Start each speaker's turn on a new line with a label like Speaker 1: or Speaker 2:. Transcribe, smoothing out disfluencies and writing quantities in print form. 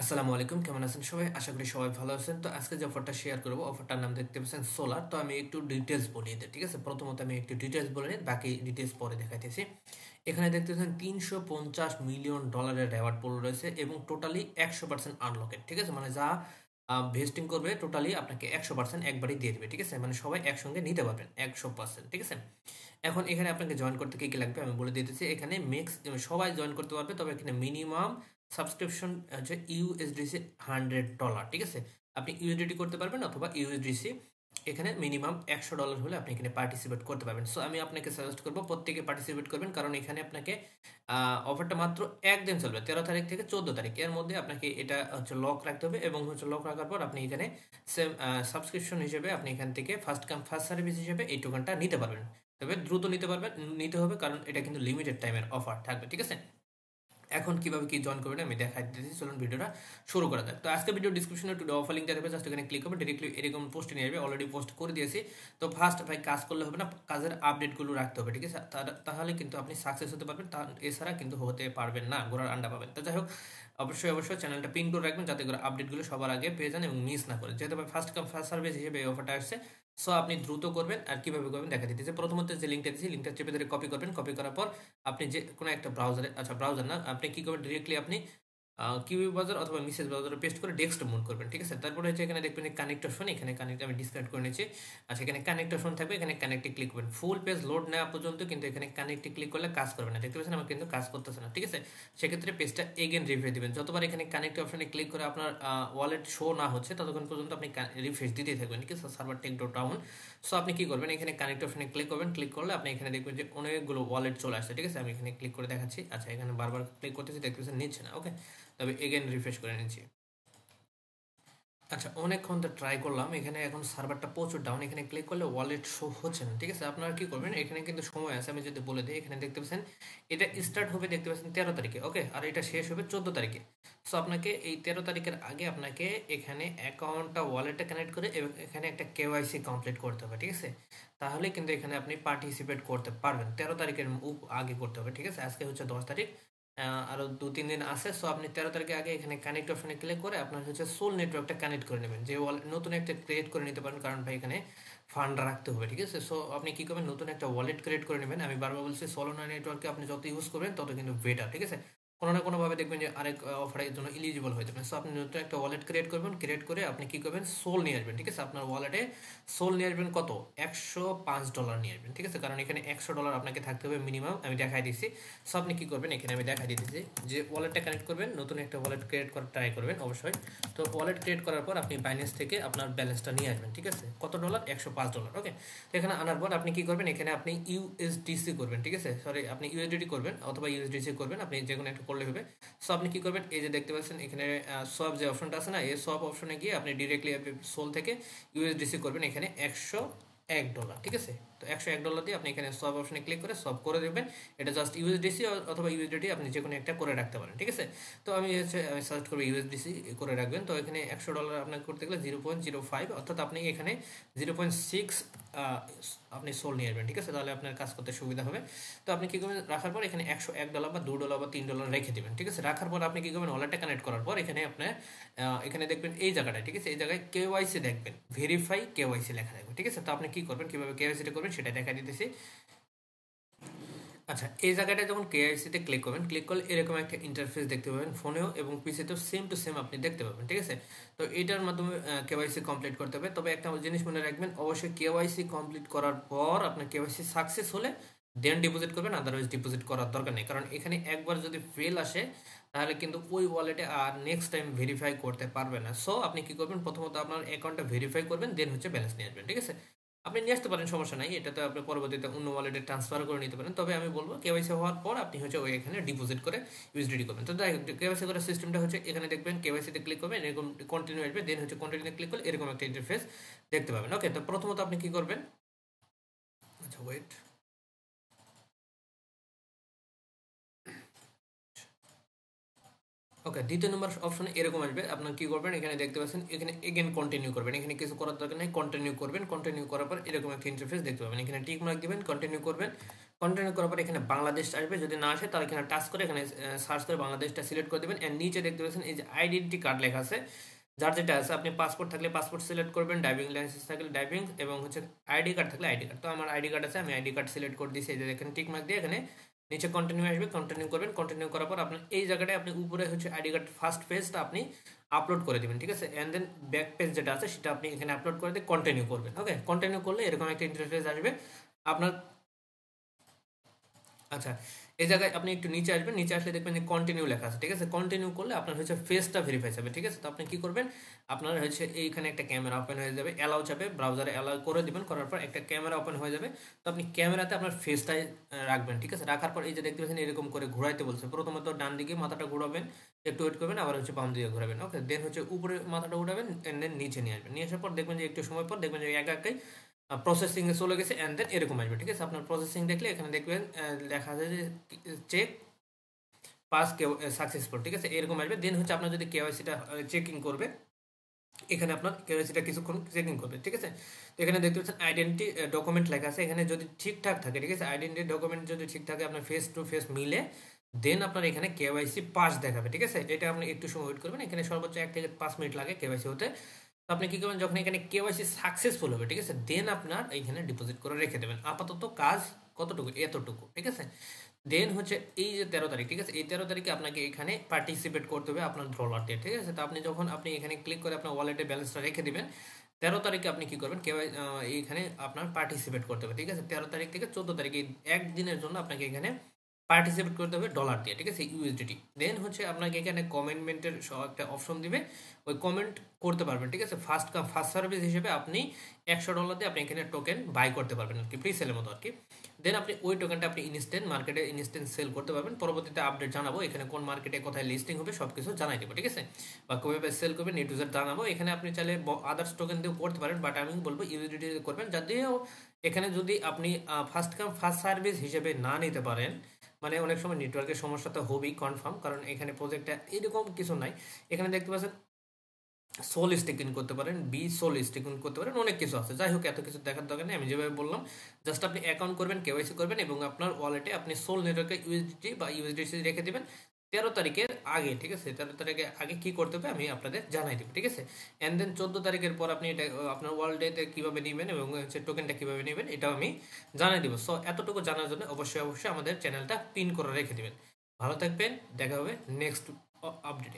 Speaker 1: আসসালামু আলাইকুম, কেমন আছেন সবাই? আশা করি সবাই ভালো আছেন। তো আজকে যে অফারটা শেয়ার করব, অফারটার নাম দেখতে পাচ্ছেন সোলার। তো আমি একটু ডিটেইলস বলি এদের, ঠিক আছে? প্রথমত আমি একটু ডিটেইলস বলে নিই, বাকি ডিটেইলস পরে দেখাইতেছি। এখানে দেখতে পাচ্ছেন $350 মিলিয়ন রেওয়ার্ড পুল রয়েছে এবং টোটালি 100% আনলকেড, ঠিক আছে? মানে যা ভেস্টিং করবে টোটালি আপনাকে 100% একবারই দিয়ে দিবে, ঠিক আছে? মানে সবাই একসঙ্গে নিতে পারবেন 100%, ঠিক আছে? এখন এখানে আপনাকে জয়েন করতে কি কি লাগবে আমি বলে দিতেছি। এখানে সবাই জয়েন করতে পারবে, তবে এখানে মিনিমাম সাবস্ক্রিপশন হচ্ছে ইউএসডিসি $100, ঠিক আছে? আপনি ইউএসডিটি করতে পারবেন অথবা ইউএসডিসি। এখানে মিনিমাম $100 হলে আপনি এখানে পার্টিসিপেট করতে পারবেন। সো আমি আপনাকে সাজেস্ট করবো প্রত্যেকে পার্টিসিপেট করবেন, কারণ এখানে আপনাকে অফারটা মাত্র একদিন চলবে, 13 তারিখ থেকে 14 তারিখ, এর মধ্যে আপনাকে এটা হচ্ছে লক রাখতে হবে এবং হচ্ছে লক রাখার পর আপনি এখানে সেম সাবস্ক্রিপশন হিসেবে আপনি এখান থেকে ফার্স্ট কাম ফার্স্ট সার্ভিস হিসেবে এই টোকেনটা নিতে পারবেন। তবে দ্রুত নিতে হবে, কারণ এটা কিন্তু লিমিটেড টাইমের অফার থাকবে, ঠিক আছে? এখন কিভাবে কি জয়েন করবেন আমি দেখাই দিতেছি, চলুন ভিডিওটা শুরু করা যাক। তো আজকে ভিডিও ডিসক্রিপশনে একটু অফার লিঙ্ক দেওয়া হবে, জাস্ট এখানে ক্লিক করবে, ডিরেক্টলি এরকম পোস্টে নিয়ে যাবে। অলরেডি পোস্ট করে দিয়েছি। তো ফার্স্ট ভাই কাজ করলে হবে না, কাজের আপডেটগুলো রাখতে হবে, ঠিক আছে? তাহলে কিন্তু আপনি সাকসেস হতে পারবেন, এছাড়া কিন্তু হতে পারবেন না, ঘোড়ার আন্ডা পাবেন। তো যাই হোক, অবশ্যই চ্যানেলটা পিন করে রাখবেন যাতে করে আপডেটগুলো সবার আগে পেয়ে যান এবং মিস না করে, যেহেতু ফার্স্ট কাম ফার্স্ট সার্ভিস হিসেবে এই অফারটা আসছে। সো আপনি দ্রুত করবেন। আর কিভাবে করবেন দেখা দিতেছে। প্রথমত যে লিঙ্কটা দিচ্ছি, লিঙ্কটা চেপে ধরে কপি করবেন। কপি করার পর আপনি যে কোনো একটা ব্রাউজারে, আচ্ছা ব্রাউজার না, আপনি কি করবেন, ডিরেক্টলি আপনি কিউবি ব্রাউজার অথবা মিসেস ব্রাউজারে পেস্ট করে ডেস্কটপ মুভ করবেন, ঠিক আছে? তারপরে হচ্ছে এখানে দেখবেন যে কানেক্ট অপশন, এখানে কানেক্ট আমি ডিসকানেক্ট করে নিয়েছি। আচ্ছা, এখানে কানেক্ট অপশন থাকবে, এখানে কানেক্টে ক্লিক করবেন। ফুল পেজ লোড নেওয়া পর্যন্ত কিন্তু এখানে কানেক্টে ক্লিক করলে কাজ করবে না, দেখতে পাচ্ছেন আমার কিন্তু কাজ করতেছে না, ঠিক আছে? সেক্ষেত্রে পেজটা এগেন রিফ্রেশ দিবেন। যতবার এখানে কানেক্ট অপশনে ক্লিক করে আপনার ওয়ালেট শো না হচ্ছে ততক্ষণ পর্যন্ত আপনি রিফ্রেশ দিতেই থাকবেন, ঠিক আছে? Server tech dot down. So আপনি কি করবেন, এখানে কানেক্ট অপশনে ক্লিক করবেন। ক্লিক করলে আপনি এখানে দেখবেন যে অনেকগুলো ওয়ালেট চলে আসছে, ঠিক আছে? আমি এখানে ক্লিক করে দেখাচ্ছি। আচ্ছা, এখানে বারবার ক্লিক করতেছি, দেখতেছেন নিচ্ছে না, ওকে? তবে এগেন রিফ্রেশ করে নিচ্ছি। আচ্ছা, অনেকক্ষণ তো ট্রাই করলাম, এখানে এখন সার্ভারটা প্রচুর ডাউন। এখানে ক্লিক করলে ওয়ালেট শো হচ্ছে না, ঠিক আছে? আপনারা কি করবেন, এখানে কিন্তু সময় আছে, আমি যদি বলে দিই। এখানে দেখতে পাচ্ছেন এটা স্টার্ট হবে, দেখতে পাচ্ছেন 13 তারিখে, ওকে? আর এটা শেষ হবে 14 তারিখে। সো আপনাকে এই 13 তারিখের আগে আপনাকে এখানে অ্যাকাউন্টটা ওয়ালেটে কানেক্ট করে এবং এখানে একটা কেওয়াইসি কমপ্লিট করতে হবে, ঠিক আছে? তাহলে কিন্তু এখানে আপনি পার্টিসিপেট করতে পারবেন। 13 তারিখের আগে করতে হবে, ঠিক আছে? আজকে হচ্ছে 10 তারিখ, আরও 2-3 দিন আছে। সো আপনি 13 তারিখের আগে এখানে কানেক্ট অপশনে ক্লিক করে আপনার হচ্ছে সোল নেটওয়ার্কটা কানেক্ট করে নেবেন, যে ওয়ালেট নতুন একটা ক্রিয়েট করে নিতে পারেন, কারণ ভাই এখানে ফান্ড রাখতে হবে, ঠিক আছে? সো আপনি কী করবেন, নতুন একটা ওয়ালেট ক্রিয়েট করে নেবেন। আমি বারবার বলছি, সোলোনা নেটওয়ার্কে আপনি যত ইউজ করবেন তত কিন্তু বেটার, ঠিক আছে? কোনো না কোনোভাবে দেখবেন যে আরেক অফারের জন্য এলিজিবল হয়ে যাবেন। সো আপনি নতুন একটা ওয়ালেট ক্রিয়েট করবেন, ক্রিয়েট করে আপনি কী করবেন, সোল নিয়ে আসবেন, ঠিক আছে? আপনার ওয়ালেটে সোল নিয়ে আসবেন কত, $105 নিয়ে আসবেন, ঠিক আছে? কারণ এখানে $100 আপনাকে থাকতে হবে মিনিমাম, আমি দেখাই দিচ্ছি। সো আপনি কী করবেন, এখানে আমি দেখাই দিতেছি যে ওয়ালেটটা কানেক্ট করবেন, নতুন একটা ওয়ালেট ক্রিয়েট করার ট্রাই করবেন অবশ্যই। তো ওয়ালেট ক্রিয়েট করার পর আপনি বাইন্যান্স থেকে আপনার ব্যালেন্সটা নিয়ে আসবেন, ঠিক আছে? কত ডলার, $105, ওকে? তো এখানে আনার পর আপনি কী করবেন, এখানে আপনি ইউএসডিসি করবেন, ঠিক আছে? সরি, আপনি ইউএসডিটি করবেন অথবা ইউএসডিসি করবেন, আপনি যে কোনো একটা করলে হবে। সো আপনি কী করবেন, এই যে দেখতে পাচ্ছেন এখানে সোয়াপ যে অপশনটা আছে না, এই সোয়াপ অপশনে গিয়ে আপনি ডিরেক্টলি সোল থেকে ইউএসডিসি করবেন, এখানে $101, ঠিক আছে? তো $101 দিয়ে আপনি এখানে সব অপশনে ক্লিক করে সব করে দেবেন। এটা জাস্ট ইউএসডিসি অথবা ইউএসডিটি আপনি যে কোনো একটা করে রাখতে পারেন, ঠিক আছে? তো আমি সার্চ করবো ইউএসডিসি করে রাখবেন। তো এখানে $100 আপনাকে করতে গেলে 0.05, অর্থাৎ আপনি এখানে 0.6 আপনি সোল নিয়ে আসবেন, ঠিক আছে? তাহলে আপনার কাজ করতে সুবিধা হবে। তো আপনি কী করবেন, রাখার পর এখানে $101 বা $2 বা $3 রেখে দেবেন, ঠিক আছে? রাখার পর আপনি কী করবেন, ওয়ালেটটা কানেক্ট করার পর এখানে আপনার এখানে দেখবেন এই জায়গাটা, ঠিক আছে? এই জায়গায় কেওয়াইসি দেখবেন, ভেরিফাই কেওয়াইসি লেখা থাকবে, ঠিক আছে? তো আপনি কী করবেন, কীভাবে কেওয়াইসিটা করবেন সেটা দেখা দিতেছি। আচ্ছা, এই জায়গাটায় যখন কেআইসিতে ক্লিক করবেন, ক্লিক করলে এরকম একটা ইন্টারফেস দেখতে পাবেন, ফোনেও এবং পিসিতেও সেম টু সেম আপনি দেখতে পাবেন, ঠিক আছে? তো এটার মাধ্যমে কেওয়াইসি কমপ্লিট করতে হবে। তবে একটা জিনিস মনে রাখবেন, অবশ্যই কেওয়াইসি কমপ্লিট করার পর আপনার কেওয়াইসি সাকসেস হলে দেন ডিপোজিট করবেন, আদারওয়াইজ ডিপোজিট করার দরকার নেই। কারণ এখানে একবার যদি ফেল আসে তাহলে কিন্তু ওই ওয়ালেটে আর নেক্সট টাইম ভেরিফাই করতে পারবে না। সো আপনি কী করবেন, প্রথমত আপনার অ্যাকাউন্টটা ভেরিফাই করবেন, দেন হচ্ছে ব্যালেন্স নিয়ে আসবেন, ঠিক আছে? আপনি নিয়ে আসতে পারেন, সমস্যা নাই। এটাতে আপনি পরবর্তীতে অন্য ওয়ালেটে ট্রান্সফার করে নিতে পারেন। তবে আমি বলবো কেওয়াইসি হওয়ার পর আপনি হচ্ছে ওই এখানে ডিপোজিট করে ইউএসডিটি করবেন। তো যাই হোক, কেওয়াইসি করার সিস্টেমটা হচ্ছে এখানে দেখবেন, কেওয়াইসিতে ক্লিক করবেন, এরকম কন্টিনিউ আসবে, দেন হচ্ছে কন্টিনিউ ক্লিক করলে এরকম একটা ইন্টারফেস দেখতে পাবেন, ওকে? তো প্রথমত আপনি কি করবেন, আচ্ছা ওয়েট, ওকে, দ্বিতীয় নম্বর অপশনে এরকম আসবে। আপনার কি করবেন, এখানে দেখতে পাচ্ছেন, এখানে এগেন কন্টিনিউ করবেন। এখানে কিছু করার দরকার নেই, কন্টিনিউ করবেন। কন্টিনিউ করার পর এরকম একটা ইন্টারফেস দেখতে পাবেন। এখানে টিক মার্ক দিবেন, কন্টিনিউ করবেন। কন্টিনিউ করার পর এখানে বাংলাদেশ আসবে, যদি না আসে তাহলে এখানে টাচ করে এখানে সার্চ করে বাংলাদেশটা সিলেক্ট করে দেবেন। এন্ড নিচে দেখতে পাচ্ছেন এই যে আইডেন্টি কার্ড লেখা আছে, যার যেটা আছে, আপনি পাসপোর্ট থাকলে পাসপোর্ট সিলেক্ট করবেন, ড্রাইভিং লাইসেন্স থাকলে ড্রাইভিং, এবং হচ্ছে আইডি কার্ড থাকলে আইডি কার্ড। তো আমার আইডি কার্ড আছে, আমি আইডি কার্ড সিলেক্ট করে দিয়েছি। এই যে এখানে টিক মার্ক দিয়ে এখানে নিচে কন্টিনিউ আসবে, কন্টিনিউ করবেন। কন্টিনিউ করার পর আপনার এই জায়গাটায় আপনি উপরে হচ্ছে আইডি কার্ড ফার্স্ট পেজটা আপনি আপলোড করে দেবেন, ঠিক আছে। অ্যান্ড দেন ব্যাক পেজ যেটা আছে সেটা আপনি এখানে আপলোড করে দিয়ে কন্টিনিউ করবেন। ওকে, কন্টিনিউ করলে এরকম একটা ইন্টারফেস আসবে আপনার। আচ্ছা, এই জায়গায় আপনি একটু নিচে আসবেন, নিচে আসলে দেখবেন যে কন্টিনিউ লেখা আছে, ঠিক আছে। কন্টিনিউ করলে আপনার হচ্ছে ফেসটা ভেরিফাই যাবে, ঠিক আছে। তো আপনি কি করবেন, আপনার হচ্ছে এইখানে একটা ক্যামেরা ওপেন হয়ে যাবে, অ্যালাউ যাবে, ব্রাউজারে অ্যালাউ করে দিবেন, করার পর একটা ক্যামেরা ওপেন হয়ে যাবে। তো আপনি ক্যামেরাতে আপনার ফেসটাই রাখবেন, ঠিক আছে। রাখার পর এই যে দেখতে পাচ্ছেন এরকম করে ঘোরাইতে বলছে, প্রথমত ডান দিকে মাথাটা ঘোরাবেন, একটু ওয়েট করবেন, আবার হচ্ছে বাম দিকে ঘোরাবেন। ওকে, দেন হচ্ছে উপরে মাথাটা উঠাবেন, এন্ড দেন নিচে নিয়ে আসবেন। নিয়ে আসার পর দেখবেন যে একটু সময় পর দেখবেন যে একা একাই প্রসেসিংয়ে চলে গেছে, অ্যান্ড দেন এরকম আসবে, ঠিক আছে। আপনার প্রসেসিং দেখলে এখানে দেখবেন লেখা আছে যে চেক পাস কে সাকসেসফুল, ঠিক আছে, এরকম আসবে। দেন হচ্ছে আপনার যদি কেওয়াইসিটা চেকিং করবে, এখানে আপনার কেওয়াইসিটা কিছুক্ষণ চেকিং করবে, ঠিক আছে। তো এখানে দেখতে পাচ্ছেন আইডেন্টি ডকুমেন্ট লেখা আছে, এখানে যদি ঠিকঠাক থাকে, ঠিক আছে, আইডেন্টি ডকুমেন্ট যদি ঠিক থাকে, আপনার ফেস টু ফেস মিলে, দেন আপনার এখানে কেওয়াইসি পাস দেখাবে, ঠিক আছে। এটা আপনি একটু সময় ওয়েট করবেন, এখানে সর্বোচ্চ 1 থেকে 5 মিনিট লাগে কেওয়াইসি হতে। তো আপনি কি করবেন, যখন এখানে কেওয়াইসি সাকসেসফুল হবে, ঠিক আছে, দেন আপনার এখানে ডিপোজিট করে রেখে দেবেন। আপাতত কাজ কতটুকু, এতটুকু, ঠিক আছে। দেন হচ্ছে এই যে 13 তারিখ, ঠিক আছে, এই 13 তারিখে আপনাকে এখানে পার্টিসিপেট করতে হবে আপনার ডলার দিয়ে, ঠিক আছে। তো আপনি যখন আপনি এখানে ক্লিক করে আপনার ওয়ালেটে ব্যালেন্সটা রেখে দিবেন, 13 তারিখে আপনি কি করবেন, কেউ এইখানে আপনার পার্টিসিপেট করতে হবে, ঠিক আছে। 13 তারিখ থেকে 14 তারিখ এই একদিনের জন্য আপনাকে এখানে পার্টিসিপেট করতে হবে ডলার দিয়ে, ঠিক আছে, ইউএসডিটি। দেন হচ্ছে আপনাকে এখানে কমেন্টমেন্টের একটা অপশন দিবে, ওই কমেন্ট করতে পারবেন, ঠিক আছে। ফার্স্ট কাম ফার্স্ট সার্ভিস হিসেবে আপনি $100 দিয়ে আপনি এখানে টোকেন বাই করতে পারবেন আর কি, প্রি সেলের মতো আর কি। দেন আপনি ওই টোকেনটা আপনি ইনস্ট্যান্ট মার্কেটে ইনস্ট্যান্ট সেল করতে পারবেন। পরবর্তীতে আপডেট জানাবো, এখানে কোন মার্কেটে কোথায় লিস্টিং হবে সব কিছু জানাই দেবো, ঠিক আছে। বা কীভাবে সেল করবেন এ টু জেড জানাবো। এখানে আপনি চাইলে আদার্স টোকেন দিয়েও করতে পারেন, বাট আমি বলবো ইউএসডিটি করবেন, যদিও এখানে যদি আপনি ফার্স্ট কাম ফার্স্ট সার্ভিস হিসেবে না নিতে পারেন, মানে অনেক সময় নেটওয়ার্কের সমস্যা তো হবেই কনফার্ম, কারণ এখানে প্রজেক্টটা এরকম কিছু নাই। এখানে দেখতে পাচ্ছেন সোল স্টেকিং করতে পারেন, সোল স্টেকিং করতে পারেন, অনেক কিছু আছে। যাই হোক, এত কিছু দেখার দরকার নেই, আমি যেভাবে বললাম জাস্ট আপনি অ্যাকাউন্ট করবেন, কেওয়াইসি করবেন, এবং আপনার ওয়ালেটে আপনি সোল নেটওয়ার্কে ইউএসডিটি বা ইউএসডিসি রেখে দিবেন 13 তারিখের আগে, ঠিক আছে। 13 তারিখের আগে কি করতে হবে আমি আপনাদের জানাই দেবো, ঠিক আছে। অ্যান্ড দেন 14 তারিখের পর আপনি এটা আপনার ওয়ালেটে কীভাবে নেবেন এবং হচ্ছে টোকেনটা কীভাবে নেবেন এটাও আমি জানাই দেবো। সো এতটুকু জানার জন্য অবশ্যই অবশ্যই আমাদের চ্যানেলটা পিন করে রেখে দিবেন। ভালো থাকবেন, দেখা হবে নেক্সট আপডেটে।